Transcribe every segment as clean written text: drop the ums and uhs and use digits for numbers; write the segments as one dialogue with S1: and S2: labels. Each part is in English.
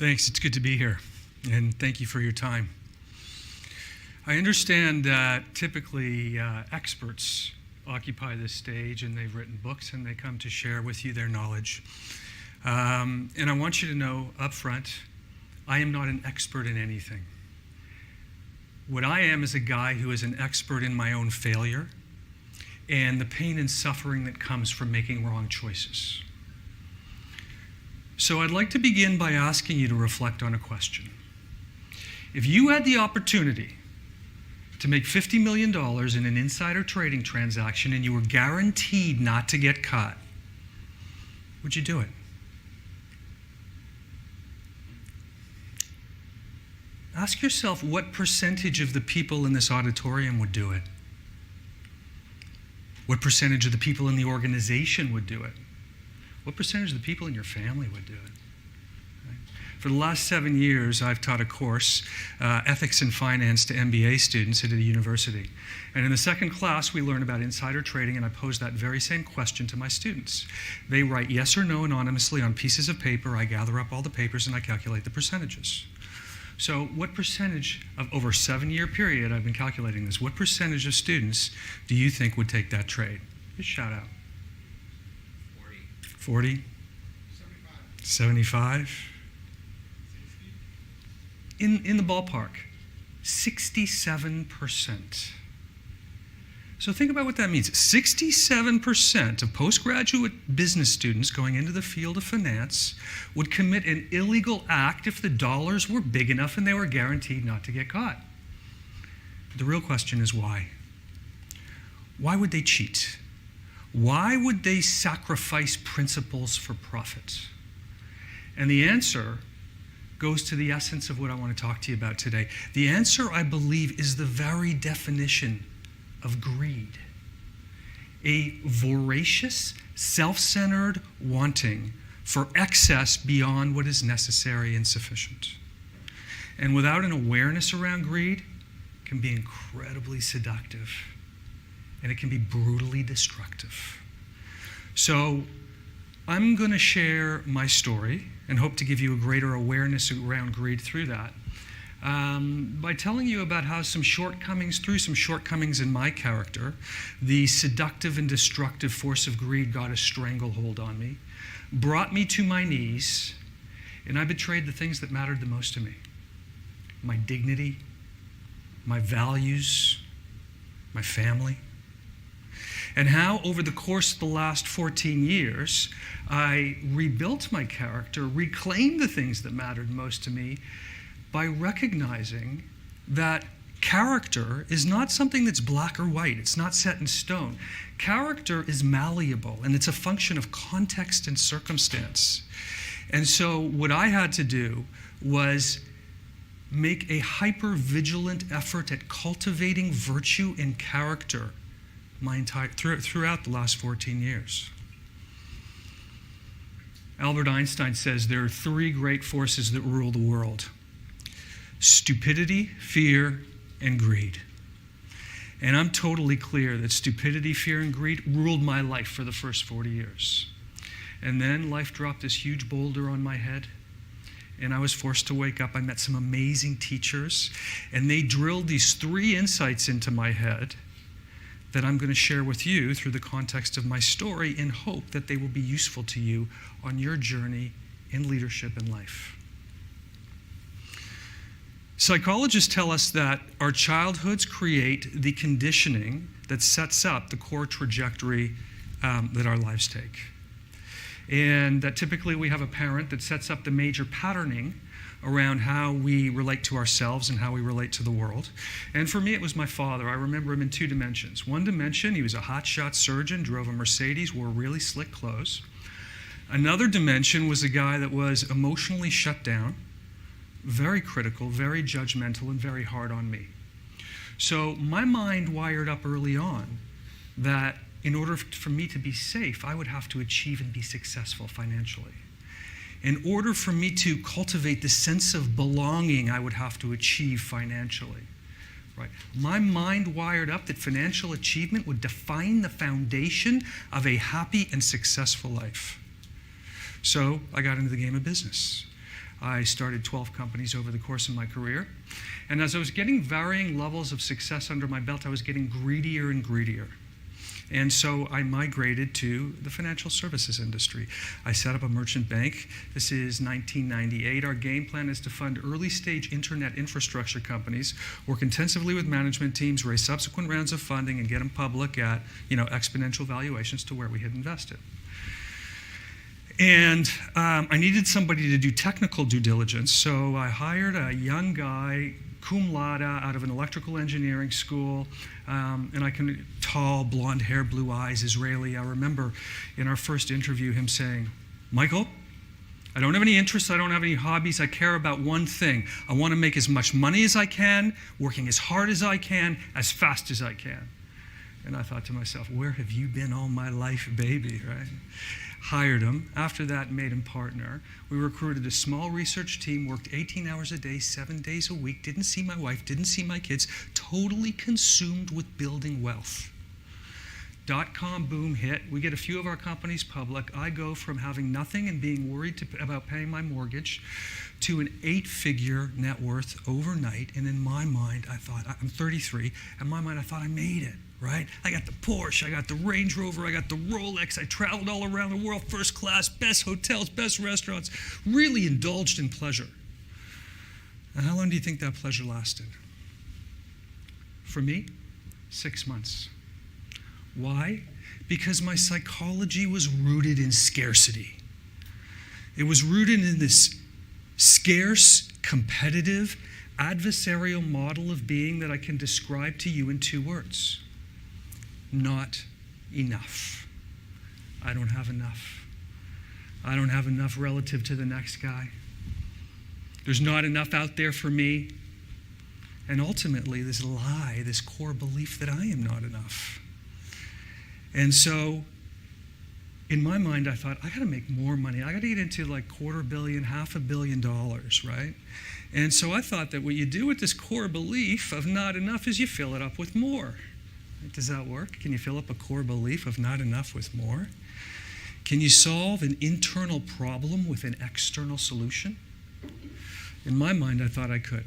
S1: Thanks. It's good to be here, and thank you for your time. I understand that typically experts occupy this stage, and they've written books, and they come to share with you their knowledge. And I want you to know up front, I am not an expert in anything. What I am is a guy who is an expert in my own failure and the pain and suffering that comes from making wrong choices. So I'd like to begin by asking you to reflect on a question. If you had the opportunity to make $50 million in an insider trading transaction and you were guaranteed not to get caught, would you do it? Ask yourself what percentage of the people in this auditorium would do it. What percentage of the people in the organization would do it? What percentage of the people in your family would do it? Right? For the last 7 years, I've taught a course, Ethics and Finance, to MBA students at a university. And in the second class, we learn about insider trading, and I pose that very same question to my students. They write yes or no anonymously on pieces of paper. I gather up all the papers, and I calculate the percentages. So what percentage of, over a 7-year period, I've been calculating this, what percentage of students do you think would take that trade? Just shout out. 40? 75? In the ballpark, 67%. So think about what that means. 67% of postgraduate business students going into the field of finance would commit an illegal act if the dollars were big enough and they were guaranteed not to get caught. The real question is why? Why would they cheat? Why would they sacrifice principles for profit? And the answer goes to the essence of what I want to talk to you about today. The answer, I believe, is the very definition of greed. A voracious, self-centered wanting for excess beyond what is necessary and sufficient. And without an awareness around greed, it can be incredibly seductive. And it can be brutally destructive. So I'm going to share my story and hope to give you a greater awareness around greed through that by telling you about how through some shortcomings in my character, the seductive and destructive force of greed got a stranglehold on me, brought me to my knees, and I betrayed the things that mattered the most to me. My dignity, my values, my family. And how, over the course of the last 14 years, I rebuilt my character, reclaimed the things that mattered most to me by recognizing that character is not something that's black or white. It's not set in stone. Character is malleable, and it's a function of context and circumstance. And so what I had to do was make a hyper-vigilant effort at cultivating virtue and character throughout the last 14 years. Albert Einstein says there are 3 great forces that rule the world: stupidity, fear, and greed. And I'm totally clear that stupidity, fear, and greed ruled my life for the first 40 years. And then life dropped this huge boulder on my head, and I was forced to wake up. I met some amazing teachers, and they drilled these 3 insights into my head that I'm going to share with you through the context of my story in hope that they will be useful to you on your journey in leadership and life. Psychologists tell us that our childhoods create the conditioning that sets up the core trajectory that our lives take. And that typically we have a parent that sets up the major patterning around how we relate to ourselves and how we relate to the world. And for me, it was my father. I remember him in 2 dimensions. One dimension, he was a hotshot surgeon, drove a Mercedes, wore really slick clothes. Another dimension was a guy that was emotionally shut down, very critical, very judgmental, and very hard on me. So my mind wired up early on that in order for me to be safe, I would have to achieve and be successful financially. In order for me to cultivate the sense of belonging, I would have to achieve financially. Right? My mind wired up that financial achievement would define the foundation of a happy and successful life. So I got into the game of business. I started 12 companies over the course of my career. And as I was getting varying levels of success under my belt, I was getting greedier and greedier. And so I migrated to the financial services industry. I set up a merchant bank. This is 1998. Our game plan is to fund early-stage internet infrastructure companies, work intensively with management teams, raise subsequent rounds of funding, and get them public at exponential valuations to where we had invested. And I needed somebody to do technical due diligence, so I hired a young guy, cum laude, out of an electrical engineering school, and tall, blonde hair, blue eyes, Israeli. I remember in our first interview him saying, "Michael, I don't have any interests, I don't have any hobbies, I care about one thing. I want to make as much money as I can, working as hard as I can, as fast as I can." And I thought to myself, where have you been all my life, baby, right? Hired him. After that, made him partner. We recruited a small research team, worked 18 hours a day, 7 days a week, didn't see my wife, didn't see my kids, totally consumed with building wealth. Dot-com boom hit. We get a few of our companies public. I go from having nothing and being worried about paying my mortgage to an 8-figure net worth overnight. And in my mind, I thought, I'm 33, in my mind, I thought I made it. Right? I got the Porsche, I got the Range Rover, I got the Rolex, I traveled all around the world, first class, best hotels, best restaurants, really indulged in pleasure. And how long do you think that pleasure lasted? For me, 6 months. Why? Because my psychology was rooted in scarcity. It was rooted in this scarce, competitive, adversarial model of being that I can describe to you in 2 words. Not enough. I don't have enough. I don't have enough relative to the next guy. There's not enough out there for me. And ultimately, this lie, this core belief that I am not enough. And so, in my mind, I thought, I got to make more money. I got to get into like $250 million, $500 million, right? And so I thought that what you do with this core belief of not enough is you fill it up with more. Does that work? Can you fill up a core belief of not enough with more? Can you solve an internal problem with an external solution? In my mind, I thought I could.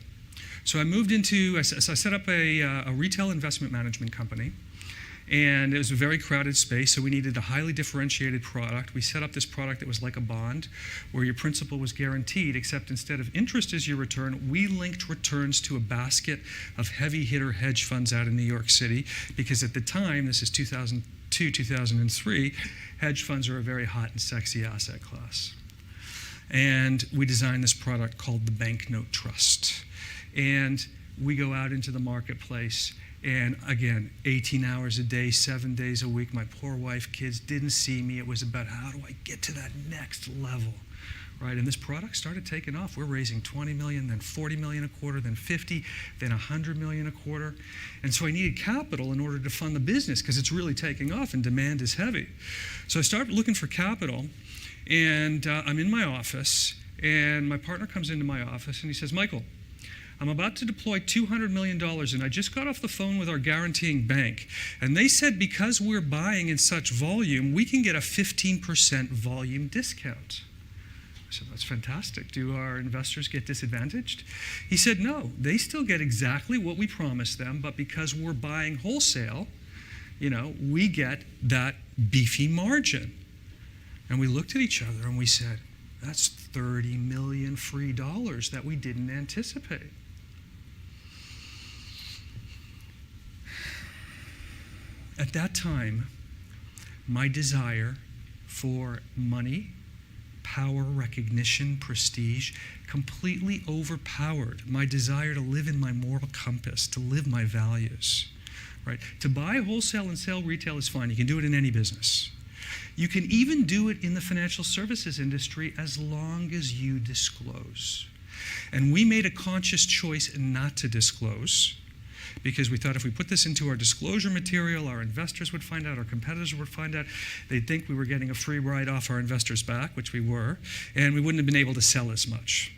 S1: So I set up a retail investment management company. And it was a very crowded space, so we needed a highly differentiated product. We set up this product that was like a bond, where your principal was guaranteed, except instead of interest as your return, we linked returns to a basket of heavy hitter hedge funds out in New York City, because at the time, this is 2002, 2003, hedge funds are a very hot and sexy asset class. And we designed this product called the Banknote Trust. And we go out into the marketplace. And again, 18 hours a day, 7 days a week. My poor wife, kids didn't see me. It was about how do I get to that next level, right? And this product started taking off. We're raising 20 million, then 40 million a quarter, then 50, then 100 million a quarter. And so I needed capital in order to fund the business because it's really taking off and demand is heavy. So I started looking for capital, and I'm in my office, and my partner comes into my office, and he says, "Michael, I'm about to deploy $200 million, and I just got off the phone with our guaranteeing bank. And they said because we're buying in such volume, we can get a 15% volume discount." I said, "That's fantastic. Do our investors get disadvantaged?" He said, "No, they still get exactly what we promised them, but because we're buying wholesale, we get that beefy margin." And we looked at each other and we said, that's $30 million free dollars that we didn't anticipate. At that time, my desire for money, power, recognition, prestige completely overpowered my desire to live in my moral compass, to live my values. Right? To buy wholesale and sell retail is fine. You can do it in any business. You can even do it in the financial services industry as long as you disclose. And we made a conscious choice not to disclose, because we thought if we put this into our disclosure material, our investors would find out, our competitors would find out, they'd think we were getting a free ride off our investors' back, which we were, and we wouldn't have been able to sell as much.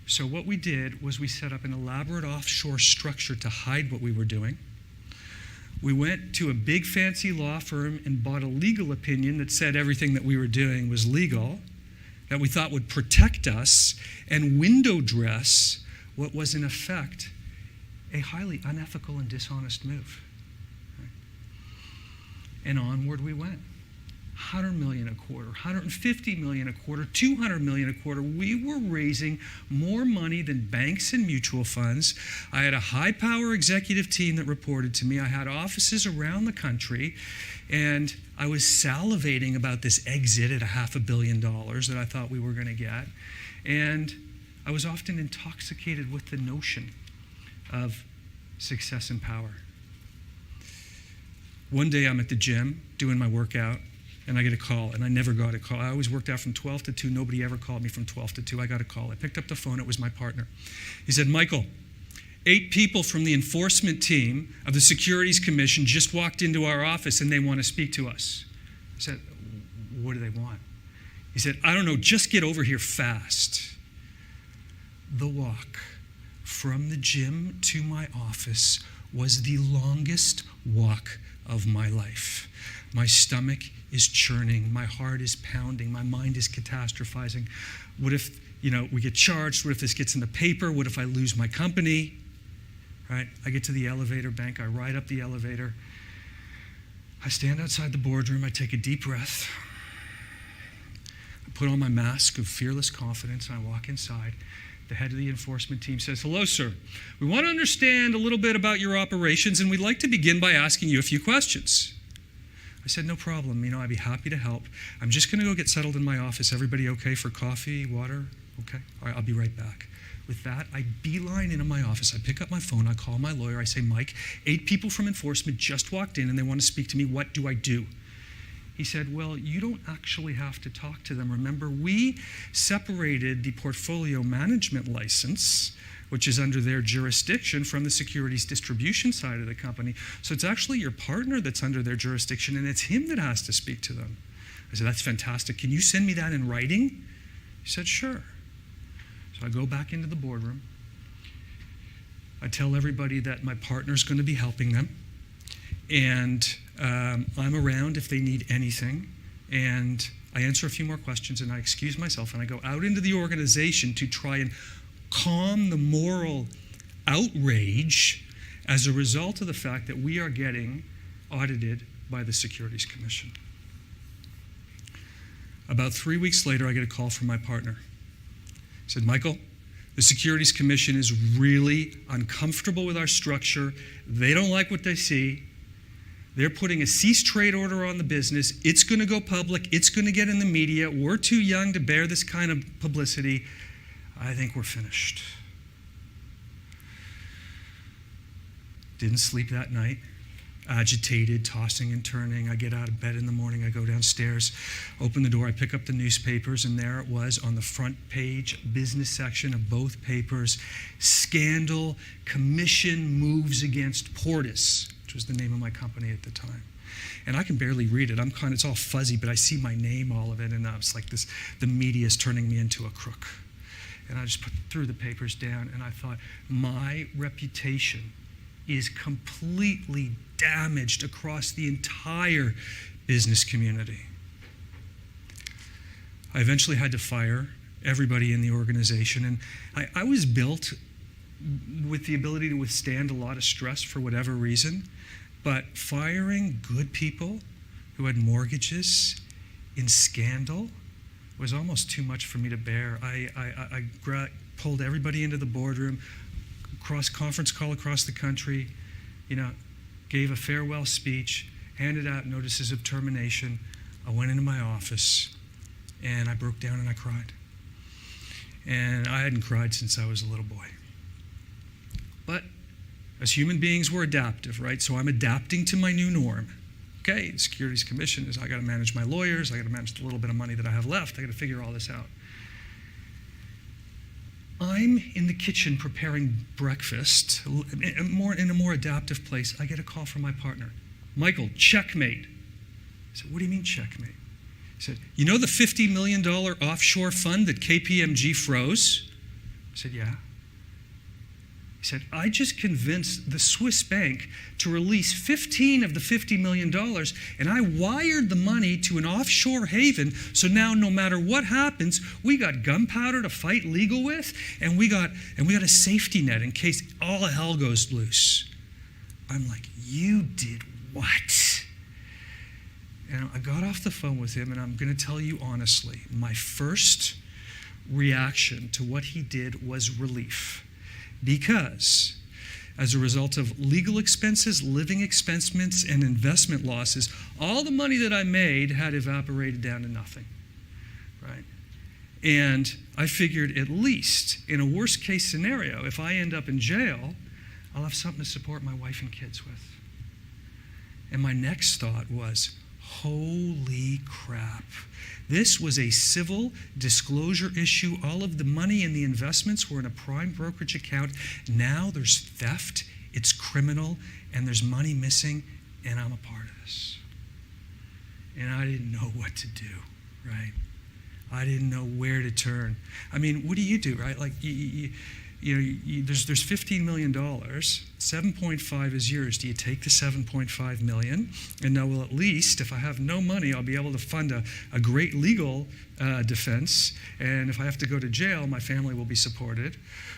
S1: So what we did was we set up an elaborate offshore structure to hide what we were doing. We went to a big fancy law firm and bought a legal opinion that said everything that we were doing was legal. that we thought would protect us and window dress what was in effect a highly unethical and dishonest move. Right? And onward we went. 100 million a quarter, 150 million a quarter, 200 million a quarter. We were raising more money than banks and mutual funds. I had a high-power executive team that reported to me. I had offices around the country, and I was salivating about this exit at $500 million that I thought we were going to get. And I was often intoxicated with the notion of success and power. One day I'm at the gym doing my workout, and I get a call, and I never got a call. I always worked out from 12 to 2. Nobody ever called me from 12 to 2. I got a call. I picked up the phone. It was my partner. He said, Michael, 8 people from the enforcement team of the Securities Commission just walked into our office, and they want to speak to us. I said, what do they want? He said, I don't know, just get over here fast. The walk from the gym to my office was the longest walk of my life. My stomach is churning, my heart is pounding, my mind is catastrophizing. What if, we get charged? What if this gets in the paper? What if I lose my company? Right? I get to the elevator bank, I ride up the elevator. I stand outside the boardroom, I take a deep breath. I put on my mask of fearless confidence, and I walk inside. The head of the enforcement team says, hello, sir. We want to understand a little bit about your operations, and we'd like to begin by asking you a few questions. I said, no problem. I'd be happy to help. I'm just going to go get settled in my office. Everybody okay for coffee, water? Okay. All right, I'll be right back. With that, I beeline into my office. I pick up my phone. I call my lawyer. I say, Mike, 8 people from enforcement just walked in, and they want to speak to me. What do I do? He said, well, you don't actually have to talk to them. Remember, we separated the portfolio management license, which is under their jurisdiction, from the securities distribution side of the company. So it's actually your partner that's under their jurisdiction, and it's him that has to speak to them. I said, that's fantastic. Can you send me that in writing? He said, sure. So I go back into the boardroom. I tell everybody that my partner's going to be helping them, and I'm around if they need anything. And I answer a few more questions, and I excuse myself, and I go out into the organization to try and calm the moral outrage as a result of the fact that we are getting audited by the Securities Commission. About 3 weeks later, I get a call from my partner. He said, Michael, the Securities Commission is really uncomfortable with our structure. They don't like what they see. They're putting a cease trade order on the business. It's going to go public. It's going to get in the media. We're too young to bear this kind of publicity. I think we're finished. Didn't sleep that night. Agitated, tossing and turning. I get out of bed in the morning. I go downstairs, open the door. I pick up the newspapers, and there it was on the front page, business section of both papers. Scandal, commission moves against Portis, which was the name of my company at the time. And I can barely read it. It's all fuzzy, but I see my name, all of it, and it's like this, the media is turning me into a crook. And I just threw the papers down, and I thought, my reputation is completely damaged across the entire business community. I eventually had to fire everybody in the organization, and I was built with the ability to withstand a lot of stress for whatever reason, but firing good people who had mortgages in scandal was almost too much for me to bear. I pulled everybody into the boardroom, conference call across the country, gave a farewell speech, handed out notices of termination. I went into my office, and I broke down and I cried. And I hadn't cried since I was a little boy. But as human beings, we're adaptive, right? So I'm adapting to my new norm. Okay, the Securities Commission is, I got to manage my lawyers, I got to manage the little bit of money that I have left, I got to figure all this out. I'm in the kitchen preparing breakfast, in a more adaptive place. I get a call from my partner. Michael, checkmate. I said, what do you mean checkmate? He said, you know the $50 million offshore fund that KPMG froze? I said, yeah. He said, I just convinced the Swiss bank to release 15 of the $50 million, and I wired the money to an offshore haven, so now no matter what happens, we got gunpowder to fight legal with, and we got a safety net in case all hell goes loose. I'm like, you did what? And I got off the phone with him, and I'm going to tell you honestly, my first reaction to what he did was relief. Because as a result of legal expenses, living expenses, and investment losses, all the money that I made had evaporated down to nothing, right? And I figured at least in a worst case scenario, if I end up in jail, I'll have something to support my wife and kids with. And my next thought was, holy crap. This was a civil disclosure issue. All of the money and the investments were in a prime brokerage account. Now there's theft, it's criminal, and there's money missing, and I'm a part of this. And I didn't know what to do, right? I didn't know where to turn. I mean, what do you do, right? Like, there's $15 million. 7.5 is yours. Do you take the 7.5 million? And now, well, at least if I have no money, I'll be able to fund a great legal defense. And if I have to go to jail, my family will be supported.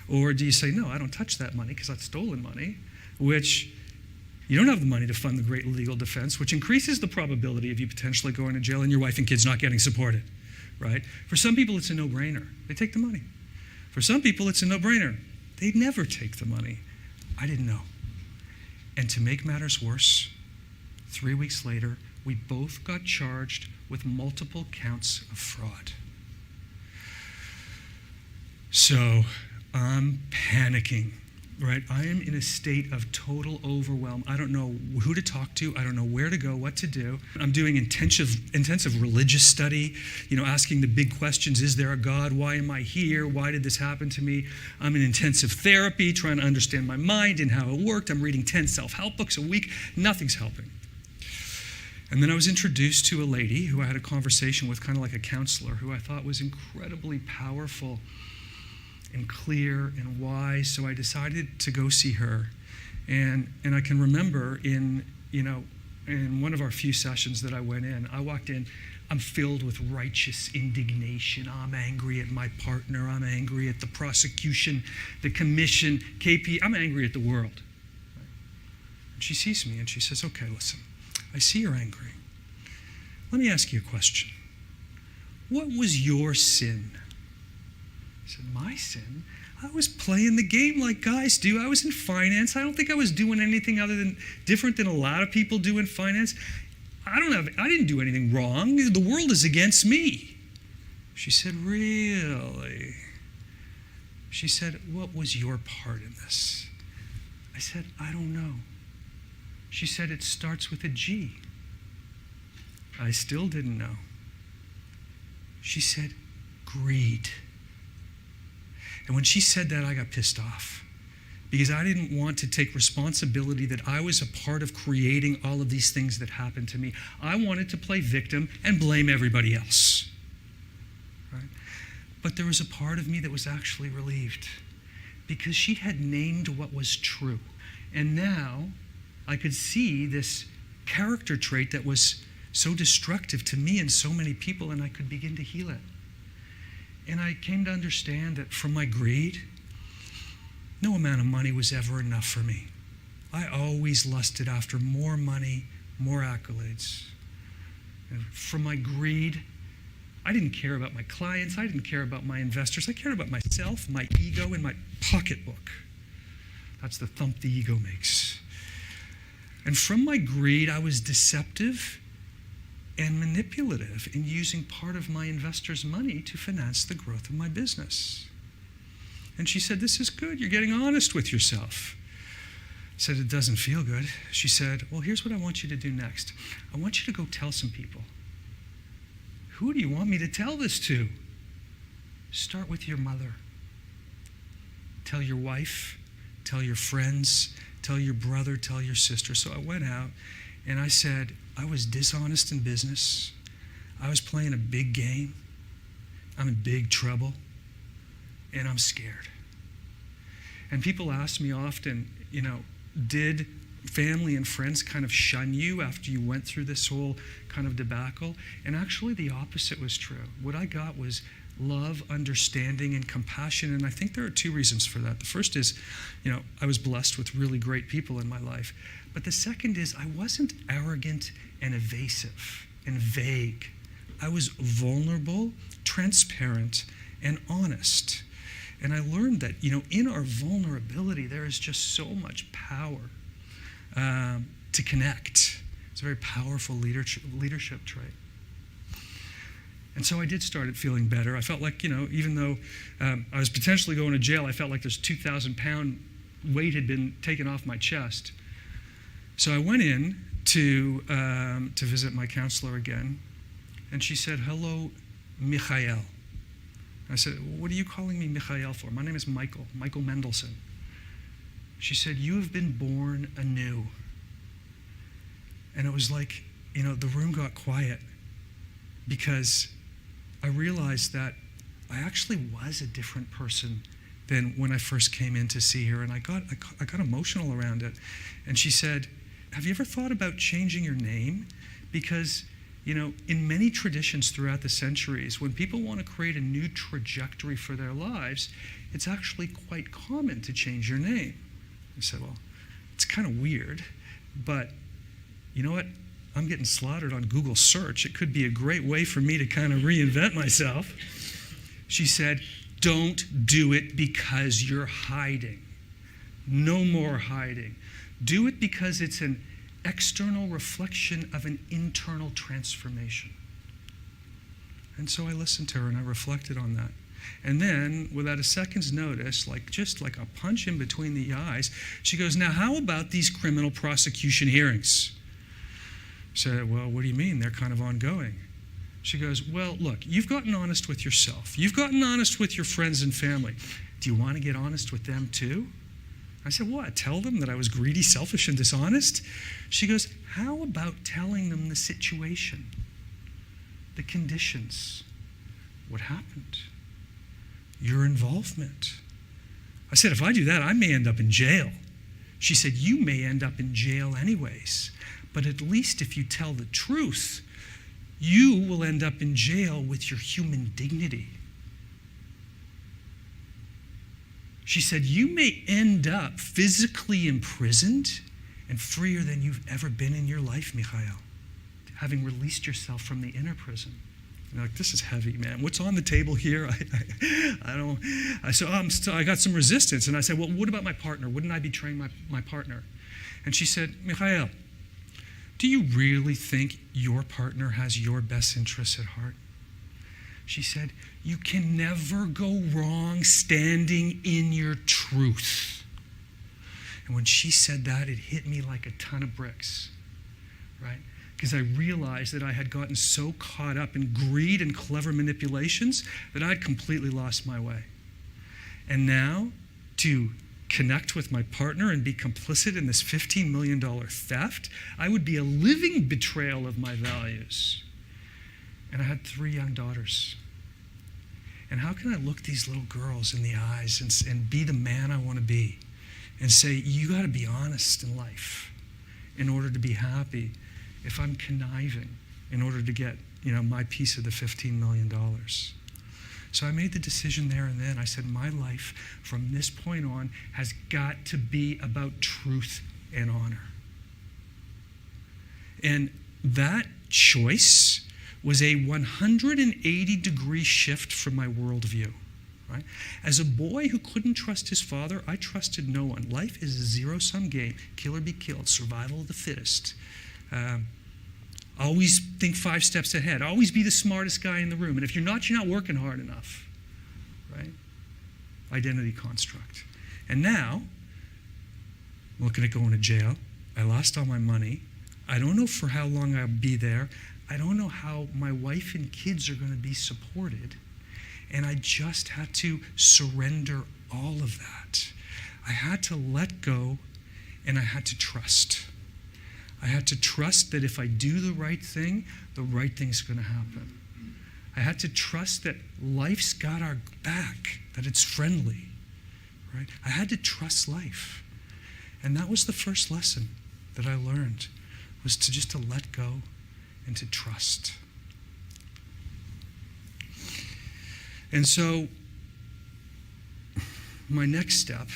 S1: Or do you say, no, I don't touch that money because that's stolen money, which you don't have the money to fund the great legal defense, which increases the probability of you potentially going to jail and your wife and kids not getting supported, right? For some people, it's a no-brainer. They take the money. For some people, it's a no-brainer. They'd never take the money. I didn't know. And to make matters worse, 3 weeks later, we both got charged with multiple counts of fraud. So I'm panicking, right? I am in a state of total overwhelm. I don't know who to talk to. I don't know where to go, what to do. I'm doing intensive religious study, asking the big questions. Is there a God? Why am I here? Why did this happen to me? I'm in intensive therapy, trying to understand my mind and how it worked. I'm reading 10 self-help books a week. Nothing's helping. And then I was introduced to a lady who I had a conversation with, kind of like a counselor, who I thought was incredibly powerful and clear and wise, so I decided to go see her. And I can remember in one of our few sessions that I went in, I walked in, I'm filled with righteous indignation. I'm angry at my partner. I'm angry at the prosecution, the commission, KP. I'm angry at the world. And she sees me and she says, okay, listen, I see you're angry. Let me ask you a question. What was your sin? I said, my sin? I was playing the game like guys do. I was in finance. I don't think I was doing anything different than a lot of people do in finance. I didn't do anything wrong. The world is against me. She said, really? She said, what was your part in this? I said, I don't know. She said, it starts with a G. I still didn't know. She said, greed. And when she said that, I got pissed off because I didn't want to take responsibility that I was a part of creating all of these things that happened to me. I wanted to play victim and blame everybody else. Right? But there was a part of me that was actually relieved because she had named what was true. And now I could see this character trait that was so destructive to me and so many people, and I could begin to heal it. And I came to understand that from my greed, no amount of money was ever enough for me. I always lusted after more money, more accolades. And from my greed, I didn't care about my clients. I didn't care about my investors. I cared about myself, my ego, and my pocketbook. That's the thump the ego makes. And from my greed, I was deceptive and manipulative in using part of my investors' money to finance the growth of my business. And she said, this is good. You're getting honest with yourself. I said, it doesn't feel good. She said, well, here's what I want you to do next. I want you to go tell some people. Who do you want me to tell this to? Start with your mother. Tell your wife. Tell your friends. Tell your brother. Tell your sister. So I went out and I said, I was dishonest in business. I was playing a big game. I'm in big trouble. And I'm scared. And people ask me often, did family and friends kind of shun you after you went through this whole kind of debacle? And actually the opposite was true. What I got was love, understanding, and compassion. And I think there are two reasons for that. The first is, I was blessed with really great people in my life. But the second is I wasn't arrogant and evasive and vague. I was vulnerable, transparent, and honest. And I learned that, in our vulnerability, there is just so much power to connect. It's a very powerful leadership trait. And so I did start feeling better. I felt like, even though I was potentially going to jail, I felt like this 2,000-pound weight had been taken off my chest. So I went in to visit my counselor again, and she said, "Hello, Mikael." I said, "What are you calling me Mikael for? My name is Michael Mendelson." She said, "You have been born anew." And it was like, the room got quiet because I realized that I actually was a different person than when I first came in to see her. And I got emotional around it. And she said, "Have you ever thought about changing your name? Because in many traditions throughout the centuries, when people want to create a new trajectory for their lives, it's actually quite common to change your name." I said, "Well, it's kind of weird, but you know what? I'm getting slaughtered on Google search. It could be a great way for me to kind of reinvent myself." She said, "Don't do it because you're hiding. No more hiding. Do it because it's an external reflection of an internal transformation." And so I listened to her and I reflected on that. And then, without a second's notice, just like a punch in between the eyes, she goes, "Now, how about these criminal prosecution hearings?" I said, "Well, what do you mean? They're kind of ongoing." She goes, "Well, look, you've gotten honest with yourself. You've gotten honest with your friends and family. Do you want to get honest with them too?" I said, "What? Tell them that I was greedy, selfish, and dishonest?" She goes, "How about telling them the situation, the conditions, what happened, your involvement?" I said, "If I do that, I may end up in jail." She said, "You may end up in jail anyways, but at least if you tell the truth, you will end up in jail with your human dignity." She said, "You may end up physically imprisoned and freer than you've ever been in your life, Mikael, having released yourself from the inner prison." And I'm like, this is heavy, man. What's on the table here? So I got some resistance. And I said, "Well, what about my partner? Wouldn't I betray my partner?" And she said, "Mikael, do you really think your partner has your best interests at heart?" She said, "You can never go wrong standing in your truth." And when she said that, it hit me like a ton of bricks, right? Because I realized that I had gotten so caught up in greed and clever manipulations that I'd completely lost my way. And now, to connect with my partner and be complicit in this $15 million theft, I would be a living betrayal of my values. And I had 3 young daughters. And how can I look these little girls in the eyes and be the man I want to be and say, you got to be honest in life in order to be happy, if I'm conniving in order to get, my piece of the $15 million? So I made the decision there and then. I said, my life from this point on has got to be about truth and honor. And that choice was a 180-degree shift from my worldview. Right? As a boy who couldn't trust his father, I trusted no one. Life is a zero-sum game. Kill or be killed. Survival of the fittest. Always think 5 steps ahead. Always be the smartest guy in the room. And if you're not working hard enough. Right? Identity construct. And now, I'm looking at going to jail. I lost all my money. I don't know for how long I'll be there. I don't know how my wife and kids are going to be supported. And I just had to surrender all of that. I had to let go, and I had to trust. I had to trust that if I do the right thing's going to happen. I had to trust that life's got our back, that it's friendly, right? I had to trust life. And that was the first lesson that I learned, was to let go and to trust. And so my next step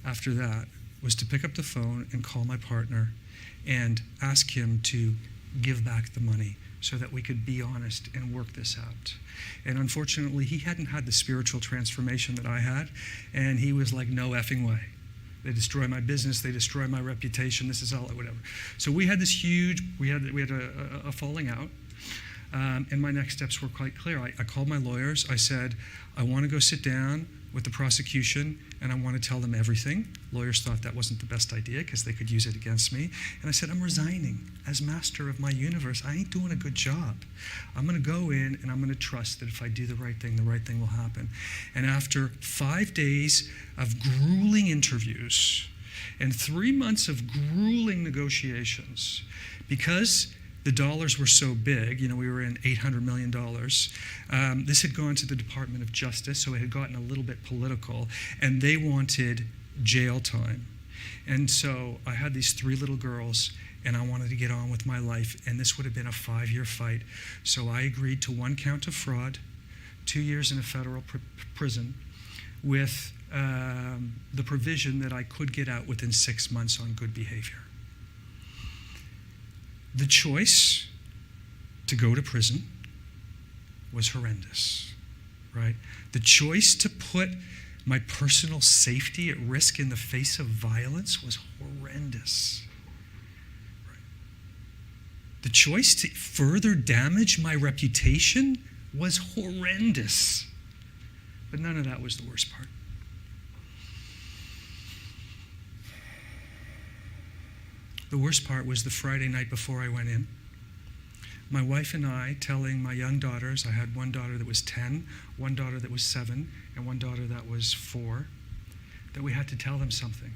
S1: after that was to pick up the phone and call my partner and ask him to give back the money so that we could be honest and work this out. And unfortunately, he hadn't had the spiritual transformation that I had, and he was like, no effing way. They destroy my business, they destroy my reputation, this is all, whatever. So we had this huge, we had a falling out, and my next steps were quite clear. I called my lawyers, I said, I want to go sit down with the prosecution, and I want to tell them everything. Lawyers thought that wasn't the best idea because they could use it against me. And I said, I'm resigning as master of my universe. I ain't doing a good job. I'm going to go in and I'm going to trust that if I do the right thing will happen. And after 5 days of grueling interviews and 3 months of grueling negotiations, because the dollars were so big, we were in $800 million. This had gone to the Department of Justice, so it had gotten a little bit political, and they wanted jail time. And so I had these 3 little girls, and I wanted to get on with my life, and this would have been a 5-year fight. So I agreed to 1 count of fraud, 2 years in a federal prison, with the provision that I could get out within 6 months on good behavior. The choice to go to prison was horrendous, right? The choice to put my personal safety at risk in the face of violence was horrendous. Right? The choice to further damage my reputation was horrendous. But none of that was the worst part. The worst part was the Friday night before I went in. My wife and I telling my young daughters, I had one daughter that was 10, one daughter that was 7, and one daughter that was 4, that we had to tell them something.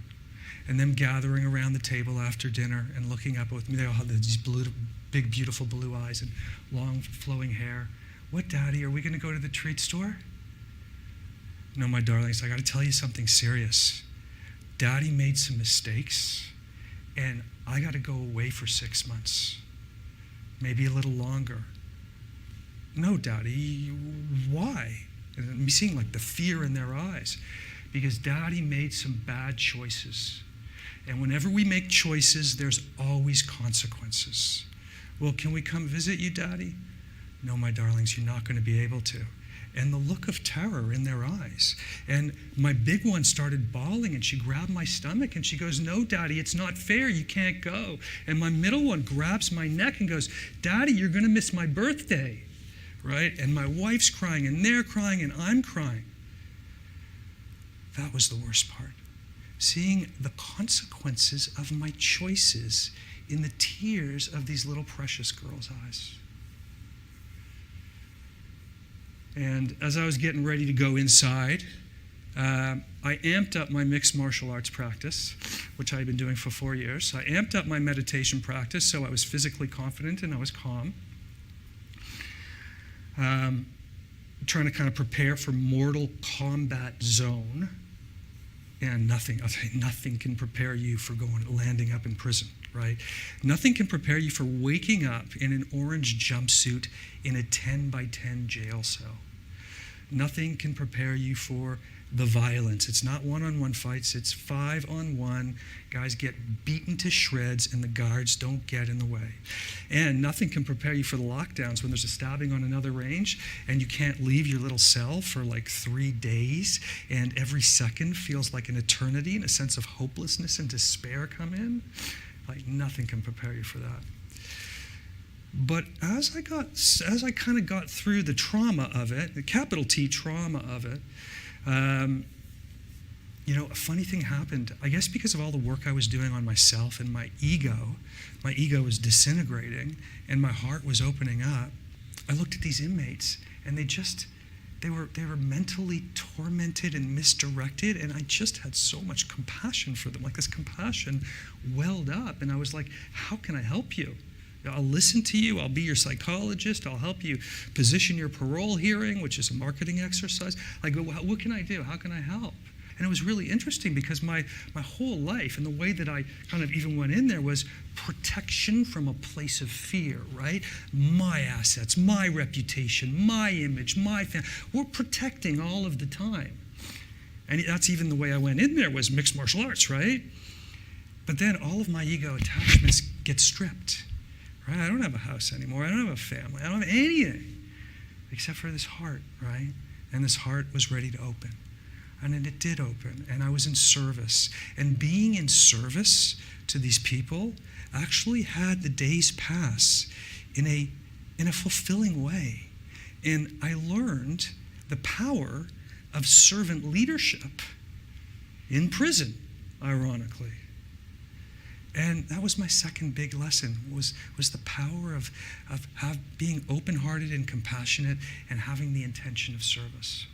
S1: And them gathering around the table after dinner and looking up with me. They all had these big, beautiful blue eyes and long, flowing hair. What, Daddy, are we going to go to the treat store? No, my darlings, I got to tell you something serious. Daddy made some mistakes, and I got to go away for 6 months, maybe a little longer. No, Daddy, why? And I'm seeing like the fear in their eyes, because Daddy made some bad choices. And whenever we make choices, there's always consequences. Well, can we come visit you, Daddy? No, my darlings, you're not going to be able to. And the look of terror in their eyes. And my big one started bawling, and she grabbed my stomach and she goes, no, Daddy, it's not fair, you can't go. And my middle one grabs my neck and goes, Daddy, you're going to miss my birthday, right? And my wife's crying and they're crying and I'm crying. That was the worst part. Seeing the consequences of my choices in the tears of these little precious girls' eyes. And as I was getting ready to go inside, I amped up my mixed martial arts practice, which I had been doing for 4 years. I amped up my meditation practice so I was physically confident and I was calm. Trying to kind of prepare for Mortal Kombat Zone. And nothing can prepare you for landing up in prison, right? Nothing can prepare you for waking up in an orange jumpsuit in a 10 by 10 jail cell. Nothing can prepare you for the violence. It's not one-on-one fights, it's 5-on-1. Guys get beaten to shreds and the guards don't get in the way. And nothing can prepare you for the lockdowns when there's a stabbing on another range and you can't leave your little cell for like 3 days and every second feels like an eternity and a sense of hopelessness and despair come in. Like nothing can prepare you for that. But as I kind of got through the trauma of it, the capital T trauma of it, a funny thing happened. I guess because of all the work I was doing on myself and my ego was disintegrating and my heart was opening up. I looked at these inmates and they were mentally tormented and misdirected, and I just had so much compassion for them. Like this compassion welled up, and I was like, how can I help you? I'll listen to you. I'll be your psychologist. I'll help you position your parole hearing, which is a marketing exercise. Like, what can I do? How can I help? And it was really interesting because my whole life and the way that I kind of even went in there was protection from a place of fear, right? My assets, my reputation, my image, my family. We're protecting all of the time. And that's even the way I went in there was mixed martial arts, right? But then all of my ego attachments get stripped, right? I don't have a house anymore. I don't have a family. I don't have anything except for this heart, right? And this heart was ready to open. And then it did open, and I was in service. And being in service to these people actually had the days pass in a fulfilling way. And I learned the power of servant leadership in prison, ironically. And that was my second big lesson, was the power of being open-hearted and compassionate and having the intention of service.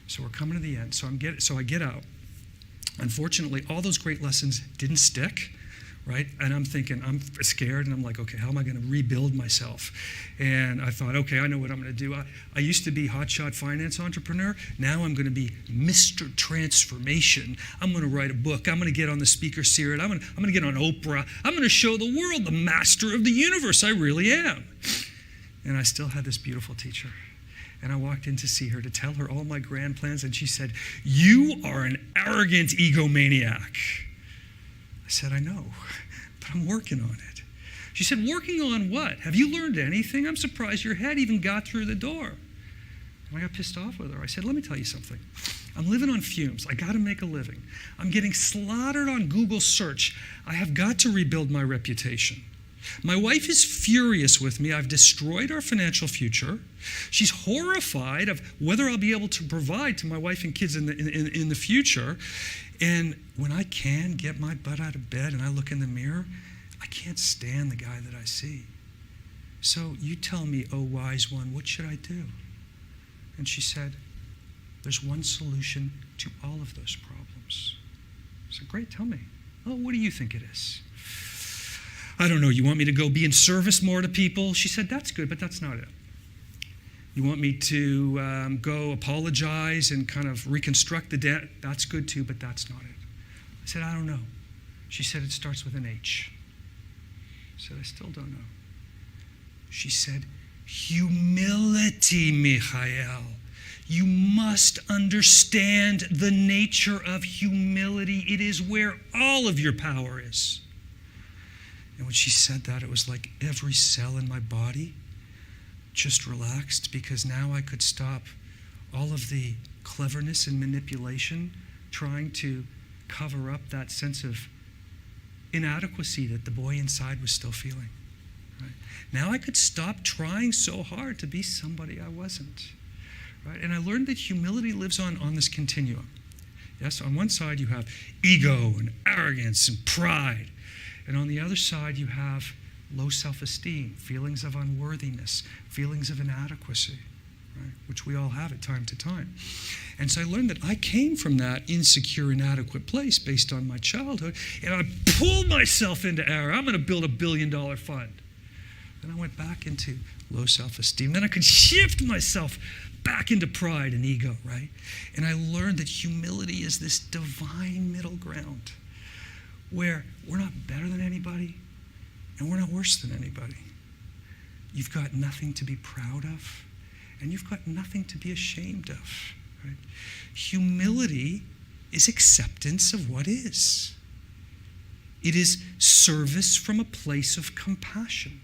S1: So we're coming to the end. So I get out. Unfortunately, all those great lessons didn't stick, right? And I'm thinking, I'm scared, and I'm like, okay, how am I going to rebuild myself? And I thought, okay, I know what I'm going to do. I used to be hotshot finance entrepreneur. Now I'm going to be Mr. Transformation. I'm going to write a book. I'm going to get on the speaker series. I'm going to get on Oprah. I'm going to show the world the master of the universe. I really am. And I still had this beautiful teacher. And I walked in to see her, to tell her all my grand plans, and she said, "You are an arrogant egomaniac." I said, "I know, but I'm working on it." She said, "Working on what? Have you learned anything? I'm surprised your head even got through the door." And I got pissed off with her. I said, "Let me tell you something. I'm living on fumes. I got to make a living. I'm getting slaughtered on Google search. I have got to rebuild my reputation. My wife is furious with me. I've destroyed our financial future. She's horrified of whether I'll be able to provide to my wife and kids in the future. And when I can get my butt out of bed and I look in the mirror, I can't stand the guy that I see. So you tell me, oh wise one, what should I do?" And she said, "There's one solution to all of those problems." I said, "Great, tell me." "Oh, what do you think it is?" "I don't know, you want me to go be in service more to people?" She said, "That's good, but that's not it. You want me to go apologize and kind of reconstruct the debt? That's good too, but that's not it." I said, "I don't know." She said, "It starts with an H." I said, "I still don't know." She said, "Humility, Mikael. You must understand the nature of humility. It is where all of your power is." And when she said that, it was like every cell in my body just relaxed, because now I could stop all of the cleverness and manipulation trying to cover up that sense of inadequacy that the boy inside was still feeling. Right? Now I could stop trying so hard to be somebody I wasn't. Right? And I learned that humility lives on this continuum. Yes, on one side you have ego and arrogance and pride. And on the other side, you have low self-esteem, feelings of unworthiness, feelings of inadequacy, right? Which we all have at time to time. And so I learned that I came from that insecure, inadequate place based on my childhood, and I pulled myself into error. I'm going to build $1 billion fund. Then I went back into low self-esteem. Then I could shift myself back into pride and ego, right? And I learned that humility is this divine middle ground, where we're not better than anybody and we're not worse than anybody. You've got nothing to be proud of, and you've got nothing to be ashamed of. Right? Humility is acceptance of what is. It is service from a place of compassion.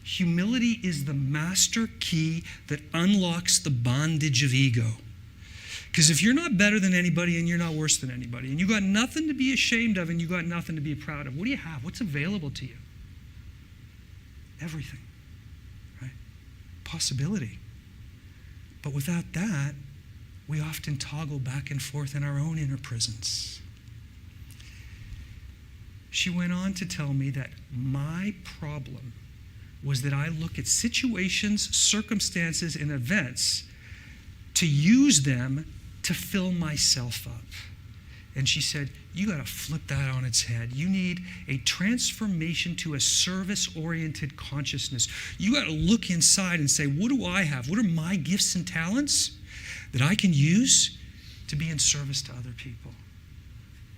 S1: Humility is the master key that unlocks the bondage of ego. Because if you're not better than anybody and you're not worse than anybody, and you got nothing to be ashamed of and you got nothing to be proud of, what do you have? What's available to you? Everything, right? Possibility. But without that, we often toggle back and forth in our own inner prisons. She went on to tell me that my problem was that I look at situations, circumstances, and events to use them to fill myself up. And she said, you got to flip that on its head. You need a transformation to a service-oriented consciousness. You got to look inside and say, what do I have? What are my gifts and talents that I can use to be in service to other people.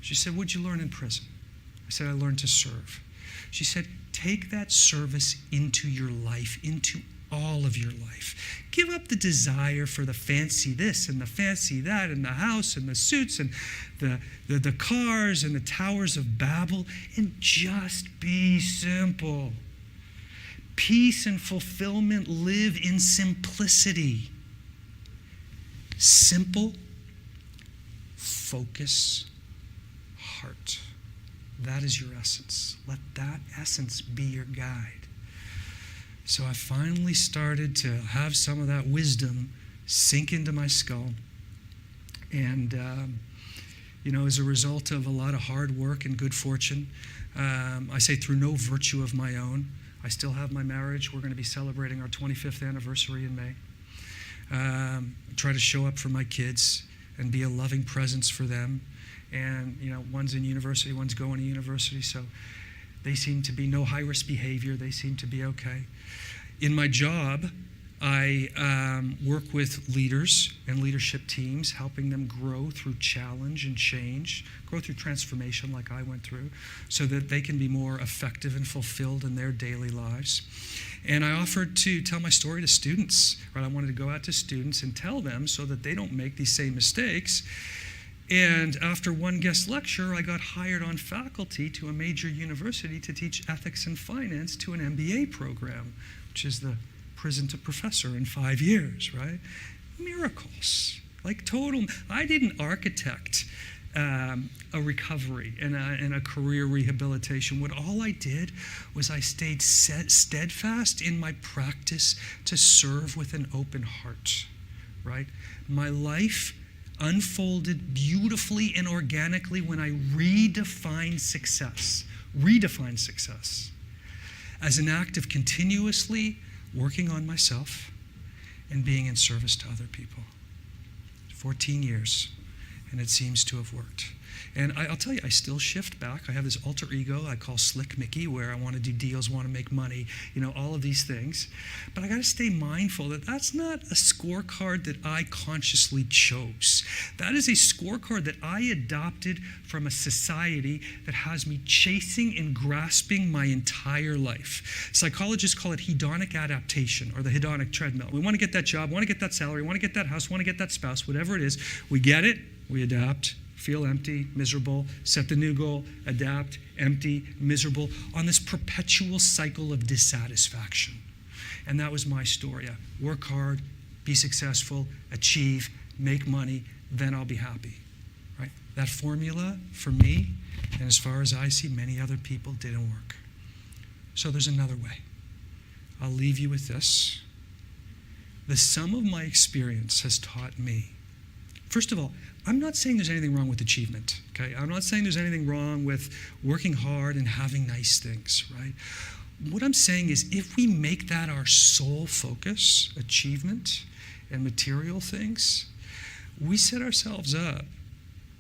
S1: She said, what'd you learn in prison? I said, I learned to serve. She said, take that service into your life, into all of your life. Give up the desire for the fancy this and the fancy that and the house and the suits and the cars and the towers of Babel, and just be simple. Peace and fulfillment live in simplicity. Simple, focus, heart. That is your essence. Let that essence be your guide. So I finally started to have some of that wisdom sink into my skull. And, as a result of a lot of hard work and good fortune, I say through no virtue of my own, I still have my marriage. We're going to be celebrating our 25th anniversary in May. I try to show up for my kids and be a loving presence for them. And, one's in university, one's going to university, so they seem to be no high-risk behavior. They seem to be okay. In my job, I work with leaders and leadership teams, helping them grow through challenge and change, grow through transformation like I went through, so that they can be more effective and fulfilled in their daily lives. And I offered to tell my story to students, right? I wanted to go out to students and tell them so that they don't make these same mistakes. And after one guest lecture, I got hired on faculty to a major university to teach ethics and finance to an MBA program, which is the prison to professor in 5 years, right? Miracles, like total. I didn't architect a recovery and a career rehabilitation. What all I did was I stayed steadfast in my practice to serve with an open heart, right? My life unfolded beautifully and organically when I redefined success as an act of continuously working on myself and being in service to other people. 14 years, and it seems to have worked. And I'll tell you, I still shift back. I have this alter ego I call Slick Mickey, where I want to do deals, want to make money, all of these things. But I got to stay mindful that that's not a scorecard that I consciously chose. That is a scorecard that I adopted from a society that has me chasing and grasping my entire life. Psychologists call it hedonic adaptation, or the hedonic treadmill. We want to get that job, want to get that salary, want to get that house, want to get that spouse, whatever it is. We get it, we adapt, feel empty, miserable, set the new goal, adapt, empty, miserable, on this perpetual cycle of dissatisfaction. And that was my story. Work hard, be successful, achieve, make money, then I'll be happy. Right? That formula for me, and as far as I see, many other people, didn't work. So there's another way. I'll leave you with this. The sum of my experience has taught me, first of all, I'm not saying there's anything wrong with achievement, okay? I'm not saying there's anything wrong with working hard and having nice things, right? What I'm saying is if we make that our sole focus, achievement and material things, we set ourselves up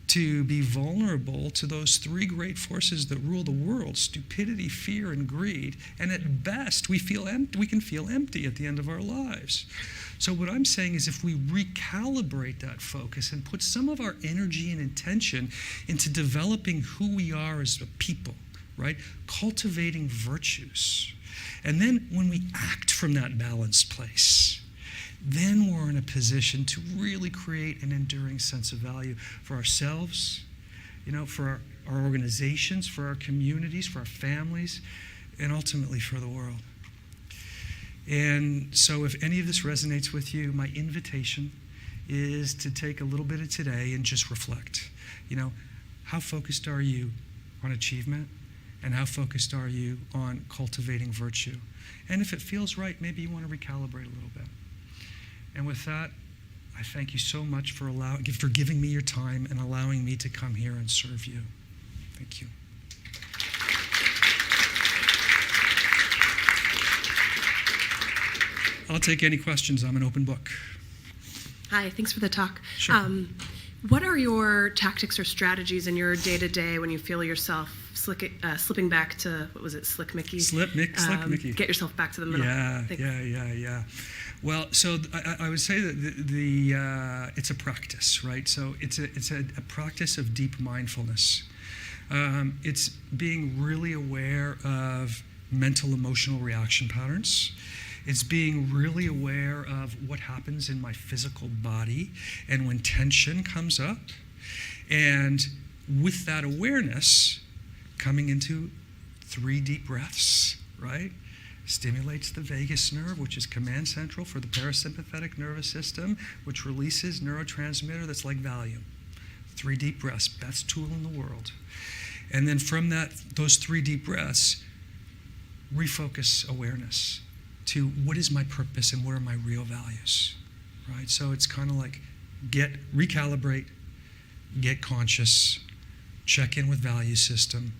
S1: to be vulnerable to those three great forces that rule the world: stupidity, fear, and greed. And at best, we can feel empty at the end of our lives. So what I'm saying is if we recalibrate that focus and put some of our energy and intention into developing who we are as a people, right? Cultivating virtues. And then when we act from that balanced place, then we're in a position to really create an enduring sense of value for ourselves, for our organizations, for our communities, for our families, and ultimately for the world. And so if any of this resonates with you, my invitation is to take a little bit of today and just reflect. How focused are you on achievement? And how focused are you on cultivating virtue? And if it feels right, maybe you want to recalibrate a little bit. And with that, I thank you so much for giving me your time and allowing me to come here and serve you. Thank you. I'll take any questions. I'm an open book.
S2: Hi, thanks for the talk.
S1: Sure.
S2: What are your tactics or strategies in your day-to-day when you feel yourself slipping back to, what was it, Slick Mickey?
S1: Slick Mickey.
S2: Get yourself back to the middle.
S1: Yeah. Well, so I would say that it's a practice, right? So it's a practice of deep mindfulness. It's being really aware of mental emotional reaction patterns. It's being really aware of what happens in my physical body and when tension comes up. And with that awareness, coming into 3 deep breaths, right? Stimulates the vagus nerve, which is command central for the parasympathetic nervous system, which releases neurotransmitter that's like Valium. 3 deep breaths, best tool in the world. And then from those 3 deep breaths, refocus awareness to what is my purpose and what are my real values, right? So it's kind of like recalibrate, get conscious, check in with value system,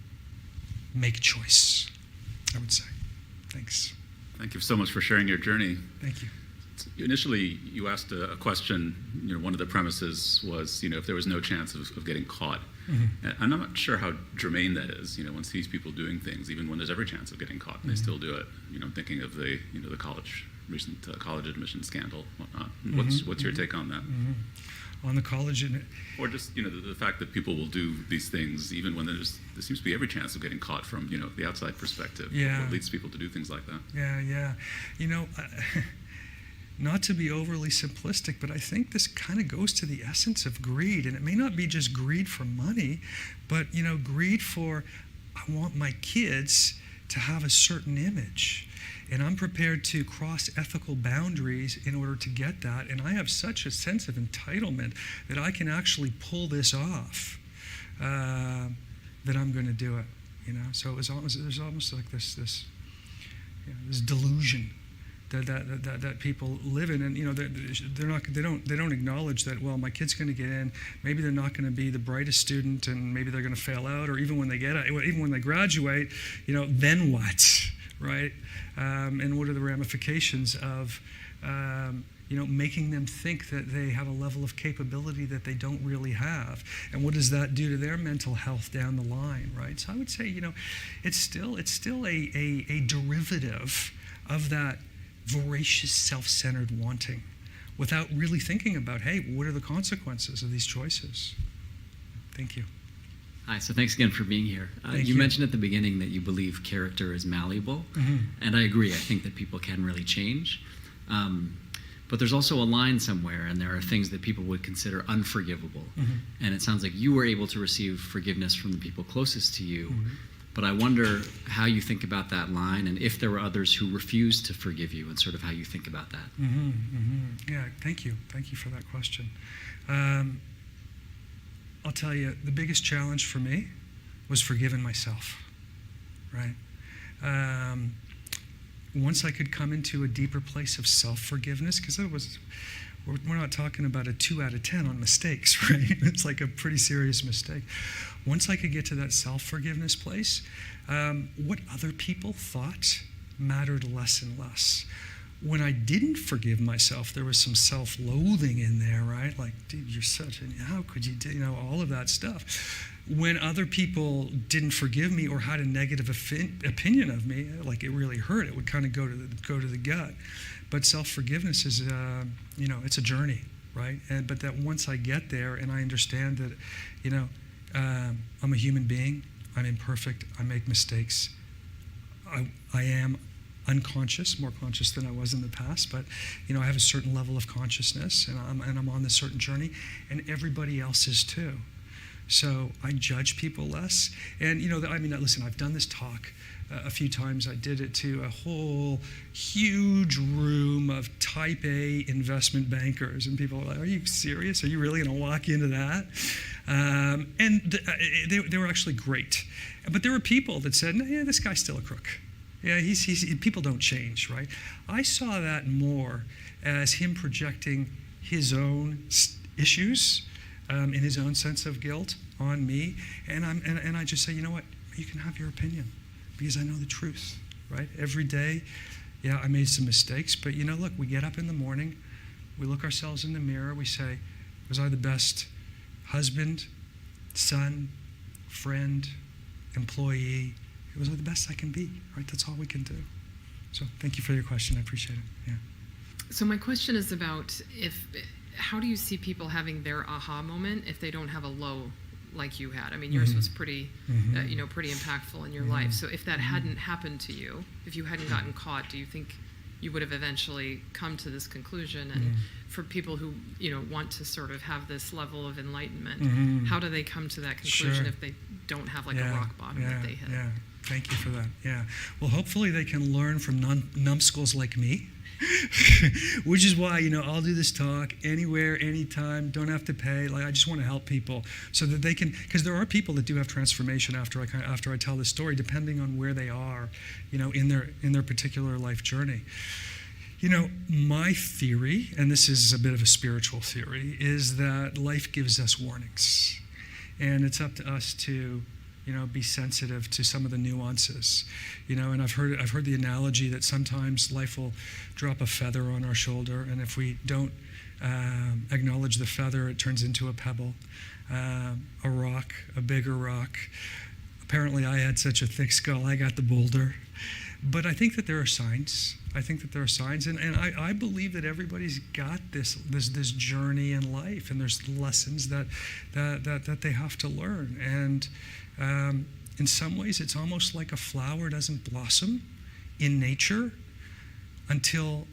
S1: make choice, I would say. Thanks.
S3: Thank you so much for sharing your journey.
S1: Thank you.
S3: Initially, you asked a question. One of the premises was, if there was no chance of getting caught. Mm-hmm. And I'm not sure how germane that is. One sees people doing things even when there's every chance of getting caught, and they still do it. I'm thinking of the recent college admission scandal, whatnot. What's your take on that?
S1: On the college,
S3: or just the fact that people will do these things even when there seems to be every chance of getting caught from the outside perspective.
S1: Yeah.
S3: What leads people to do things like that?
S1: Yeah. Not to be overly simplistic, but I think this kind of goes to the essence of greed, and it may not be just greed for money, but greed for I want my kids to have a certain image. And I'm prepared to cross ethical boundaries in order to get that. And I have such a sense of entitlement that I can actually pull this off, that I'm going to do it. So there's almost like this delusion that people live in, and they don't acknowledge that. Well, my kid's going to get in. Maybe they're not going to be the brightest student, and maybe they're going to fail out, or even when they graduate, then what? Right? And what are the ramifications of, making them think that they have a level of capability that they don't really have? And what does that do to their mental health down the line, right? So I would say, it's still a derivative of that voracious, self-centered wanting without really thinking about, hey, what are the consequences of these choices? Thank you.
S4: Hi, so thanks again for being here. You mentioned at the beginning that you believe character is malleable, and I agree. I think that people can really change. But there's also a line somewhere, and there are things that people would consider unforgivable. And it sounds like you were able to receive forgiveness from the people closest to you. But I wonder how you think about that line, and if there were others who refused to forgive you, and sort of how you think about that.
S1: Yeah, thank you. Thank you for that question. I'll tell you, the biggest challenge for me was forgiving myself, right? Once I could come into a deeper place of self-forgiveness, because we're not talking about a 2 out of 10 on mistakes, right? It's like a pretty serious mistake. Once I could get to that self-forgiveness place, what other people thought mattered less and less. When I didn't forgive myself, there was some self-loathing in there, right? Like, dude, you're how could you do, all of that stuff. When other people didn't forgive me or had a negative opinion of me, like it really hurt, it would kind of go to the gut. But self-forgiveness is, it's a journey, right? But that once I get there and I understand that, I'm a human being, I'm imperfect, I make mistakes, I am unconscious, more conscious than I was in the past, but I have a certain level of consciousness, and I'm on this certain journey, and everybody else is too. So I judge people less, and listen, I've done this talk a few times. I did it to a whole huge room of Type A investment bankers, and people were like, "Are you serious? Are you really going to walk into that?" They were actually great, but there were people that said, "No, yeah, this guy's still a crook. Yeah, people don't change, right?" I saw that more as him projecting his own issues and his own sense of guilt on me, and I just say, you know what, you can have your opinion because I know the truth, right? Every day, yeah, I made some mistakes, but look, we get up in the morning, we look ourselves in the mirror, we say, was I the best husband, son, friend, employee? Was I the best I can be, right? That's all we can do. So thank you for your question. I appreciate it. Yeah.
S5: So my question is about how do you see people having their aha moment if they don't have a low like you had? I mean, yours was pretty, pretty impactful in your life. So if that hadn't happened to you, if you hadn't gotten caught, do you think you would have eventually come to this conclusion? And for people who, want to sort of have this level of enlightenment, how do they come to that conclusion if they don't have like a rock bottom that they hit?
S1: Yeah, thank you for that. Yeah. Well, hopefully they can learn from numbskulls like me. Which is why, I'll do this talk anywhere, anytime, don't have to pay. Like, I just want to help people so that they can, because there are people that do have transformation after I tell this story, depending on where they are, in their particular life journey. My theory, and this is a bit of a spiritual theory, is that life gives us warnings. And it's up to us to be sensitive to some of the nuances, and I've heard the analogy that sometimes life will drop a feather on our shoulder, and if we don't acknowledge the feather, it turns into a pebble, a rock, a bigger rock. Apparently I had such a thick skull, I got the boulder. But I think that there are signs. And I believe that everybody's got this journey in life, and there's lessons that they have to learn. And in some ways, it's almost like a flower doesn't blossom in nature until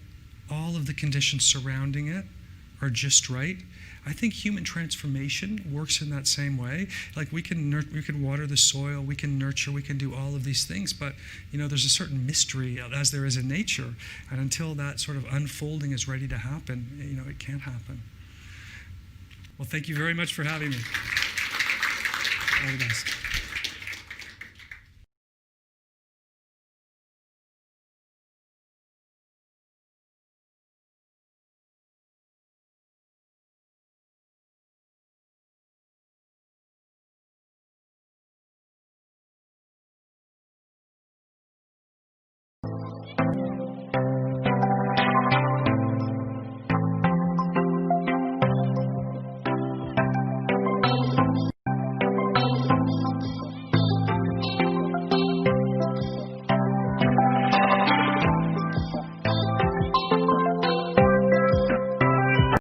S1: all of the conditions surrounding it are just right. I think human transformation works in that same way. Like we can water the soil, we can nurture, we can do all of these things, but there's a certain mystery as there is in nature, and until that sort of unfolding is ready to happen, it can't happen. Well, thank you very much for having me. All the best.